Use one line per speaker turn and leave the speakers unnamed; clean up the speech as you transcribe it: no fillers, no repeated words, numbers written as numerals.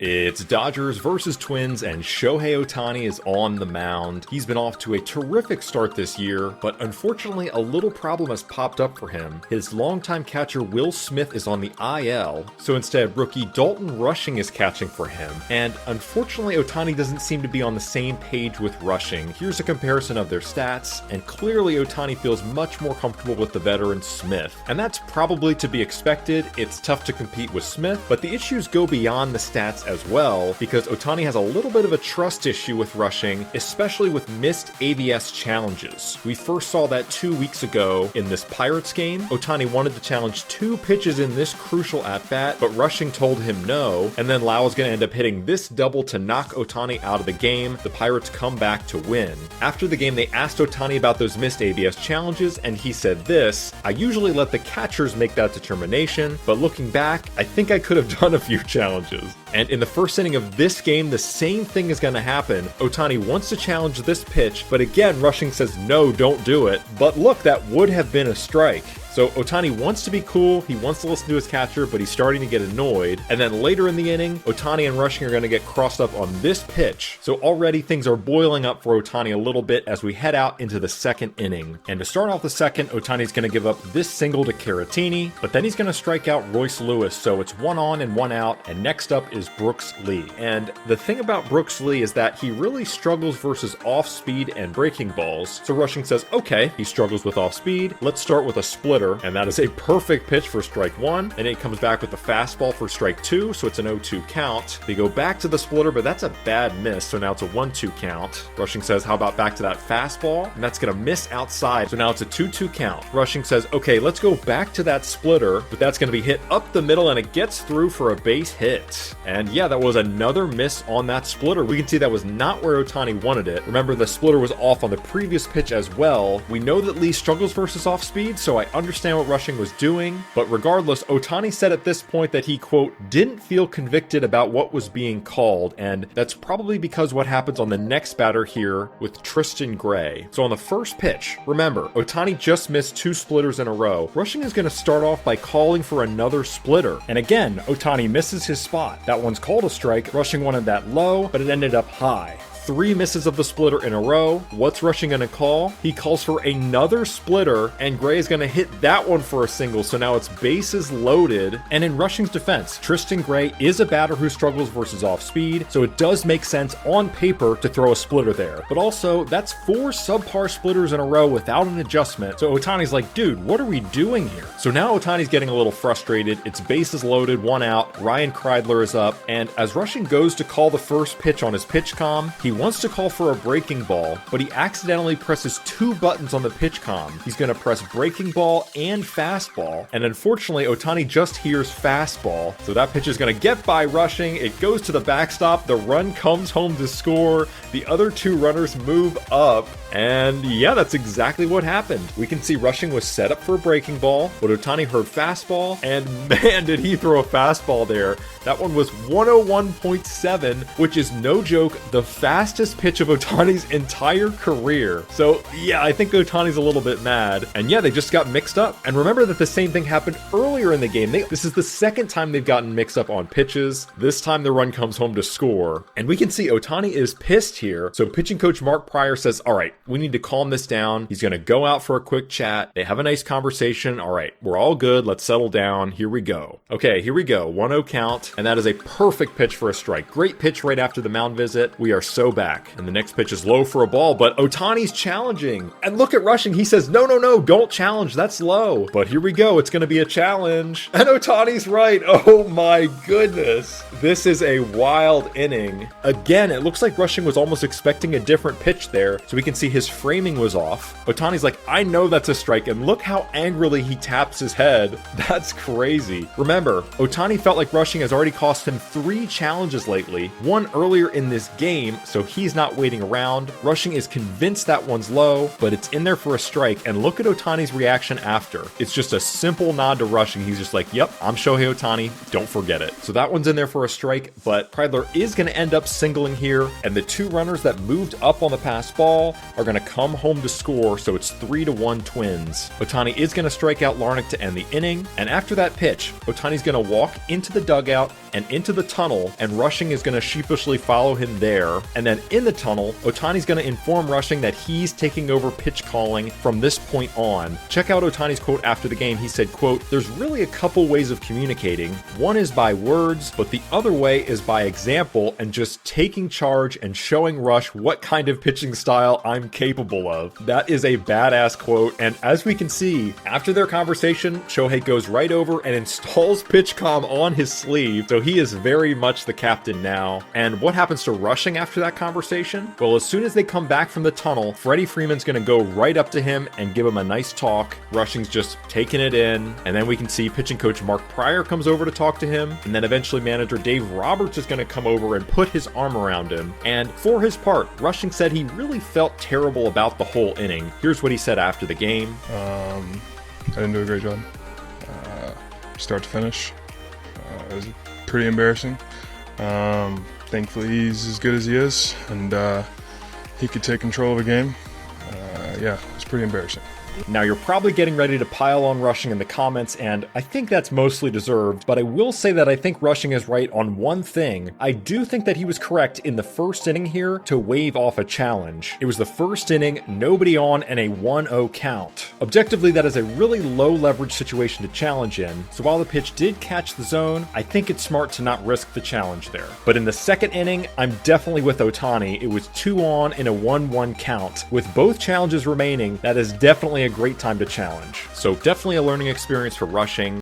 It's Dodgers versus Twins, and Shohei Ohtani is on the mound. He's been off to a terrific start this year, but unfortunately a little problem has popped up for him. His longtime catcher Will Smith is on the IL, so instead rookie Dalton Rushing is catching for him. And unfortunately Ohtani doesn't seem to be on the same page with Rushing. Here's a comparison of their stats, and clearly Ohtani feels much more comfortable with the veteran Smith. And that's probably to be expected. It's tough to compete with Smith, but the issues go beyond the stats as well, because Ohtani has a little bit of a trust issue with Rushing, especially with missed ABS challenges. We first saw that 2 weeks ago in this Pirates game. Ohtani wanted to challenge 2 pitches in this crucial at-bat, but Rushing told him no, and then Lau is going to end up hitting this double to knock Ohtani out of the game. The Pirates come back to win. After the game, they asked Ohtani about those missed ABS challenges, and he said this: "I usually let the catchers make that determination, but looking back, I think I could have done a few challenges." And in the first inning of this game, the same thing is going to happen. Ohtani wants to challenge this pitch, but again, Rushing says, no, don't do it. But look, that would have been a strike. So Ohtani wants to be cool, he wants to listen to his catcher, but he's starting to get annoyed. And then later in the inning, Ohtani and Rushing are going to get crossed up on this pitch. So already things are boiling up for Ohtani a little bit as we head out into the second inning. And to start off the second, Ohtani's going to give up this single to Caratini, but then he's going to strike out Royce Lewis. So it's 1 on and 1 out, and next up is Brooks Lee. And the thing about Brooks Lee is that he really struggles versus off-speed and breaking balls. So Rushing says, okay, he struggles with off-speed, let's start with a splitter. And that is a perfect pitch for strike 1, and it comes back with the fastball for strike 2, so it's an 0-2 count. They go back to the splitter, but that's a bad miss, so now it's a 1-2 count. Rushing says, how about back to that fastball? And that's gonna miss outside, so now it's a 2-2 count. Rushing says, okay, let's go back to that splitter, but that's gonna be hit up the middle, and it gets through for a base hit. And yeah, that was another miss on that splitter. We can see that was not where Ohtani wanted it. Remember, the splitter was off on the previous pitch as well. We know that Lee struggles versus off speed, so I understand what Rushing was doing, but regardless, Ohtani said at this point that he, quote, didn't feel convicted about what was being called, and that's probably because what happens on the next batter here with Tristan Gray. So on the first pitch, remember, Ohtani just missed 2 splitters in a row. Rushing is going to start off by calling for another splitter, and again, Ohtani misses his spot. That one's called a strike. Rushing wanted that low, but it ended up high. 3 misses of the splitter in a row. What's Rushing gonna call? He calls for another splitter, and Gray is gonna hit that one for a single, so now it's bases loaded. And in Rushing's defense, Tristan Gray is a batter who struggles versus off speed, so it does make sense on paper to throw a splitter there. But also, that's 4 subpar splitters in a row without an adjustment, so Ohtani's like, dude, what are we doing here? So now Ohtani's getting a little frustrated. It's bases loaded, 1 out. Ryan Kreidler is up, and as Rushing goes to call the first pitch on his pitch comm, he wants to call for a breaking ball, but he accidentally presses 2 buttons on the pitch comm. He's going to press breaking ball and fastball, and unfortunately Ohtani just hears fastball, so that pitch is going to get by Rushing. It goes to the backstop, the run comes home to score, the other 2 runners move up, and yeah, that's exactly what happened. We can see Rushing was set up for a breaking ball, but Ohtani heard fastball, and man, did he throw a fastball there. That one was 101.7, which is no joke, the fastest pitch of Ohtani's entire career. So yeah, I think Ohtani's a little bit mad. And yeah, they just got mixed up. And remember that the same thing happened earlier in the game. This is the second time they've gotten mixed up on pitches. This time the run comes home to score. And we can see Ohtani is pissed here. So pitching coach Mark Pryor says, all right, we need to calm this down. He's going to go out for a quick chat. They have a nice conversation. All right, we're all good. Let's settle down. Here we go. Okay, here we go. 1-0 count. And that is a perfect pitch for a strike. Great pitch right after the mound visit. We are so back. And the next pitch is low for a ball, but Ohtani's challenging. And look at Rushing. He says, no, no, no, don't challenge. That's low. But here we go. It's going to be a challenge. And Ohtani's right. Oh my goodness. This is a wild inning. Again, it looks like Rushing was almost expecting a different pitch there. So we can see his framing was off. Ohtani's like, I know that's a strike. And look how angrily he taps his head. That's crazy. Remember, Ohtani felt like Rushing has already cost him 3 challenges lately. One earlier in this game, so he's not waiting around. Rushing is convinced that one's low, but it's in there for a strike, and look at Ohtani's reaction after. It's just a simple nod to Rushing. He's just like, yep, I'm Shohei Ohtani, don't forget it. So that one's in there for a strike, but Kreidler is going to end up singling here, and the 2 runners that moved up on the pass ball are going to come home to score, so it's 3-1 Twins. Ohtani is going to strike out Larnach to end the inning, and after that pitch, Ohtani's going to walk into the dugout and into the tunnel, and Rushing is going to sheepishly follow him there. And then in the tunnel, Ohtani's going to inform Rushing that he's taking over pitch calling from this point on. Check out Ohtani's quote after the game. He said, quote, "There's really a couple ways of communicating. One is by words, but the other way is by example and just taking charge and showing Rush what kind of pitching style I'm capable of." That is a badass quote, and as we can see, after their conversation, Shohei goes right over and installs PitchCom on his sleeve, so he is very much the captain now. And what happens to Rushing after that conversation? Well, as soon as they come back from the tunnel, Freddie Freeman's gonna go right up to him and give him a nice talk. Rushing's just taking it in, and then we can see pitching coach Mark Pryor comes over to talk to him, and then eventually manager Dave Roberts is gonna come over and put his arm around him. And for his part, Rushing said he really felt terrible about the whole inning. Here's what he said after the game.
I didn't do a great job. Start to finish. It was pretty embarrassing. Thankfully he's as good as he is, and he could take control of a game. Yeah, it was pretty embarrassing.
Now, you're probably getting ready to pile on Rushing in the comments, and I think that's mostly deserved, but I will say that I think Rushing is right on one thing. I do think that he was correct in the first inning here to wave off a challenge. It was the first inning, nobody on, and a 1-0 count. Objectively, that is a really low leverage situation to challenge in, so while the pitch did catch the zone, I think it's smart to not risk the challenge there. But in the second inning, I'm definitely with Ohtani. It was 2 on in a 1-1 count. With both challenges remaining, that is definitely a great time to challenge. So definitely a learning experience for Rushing.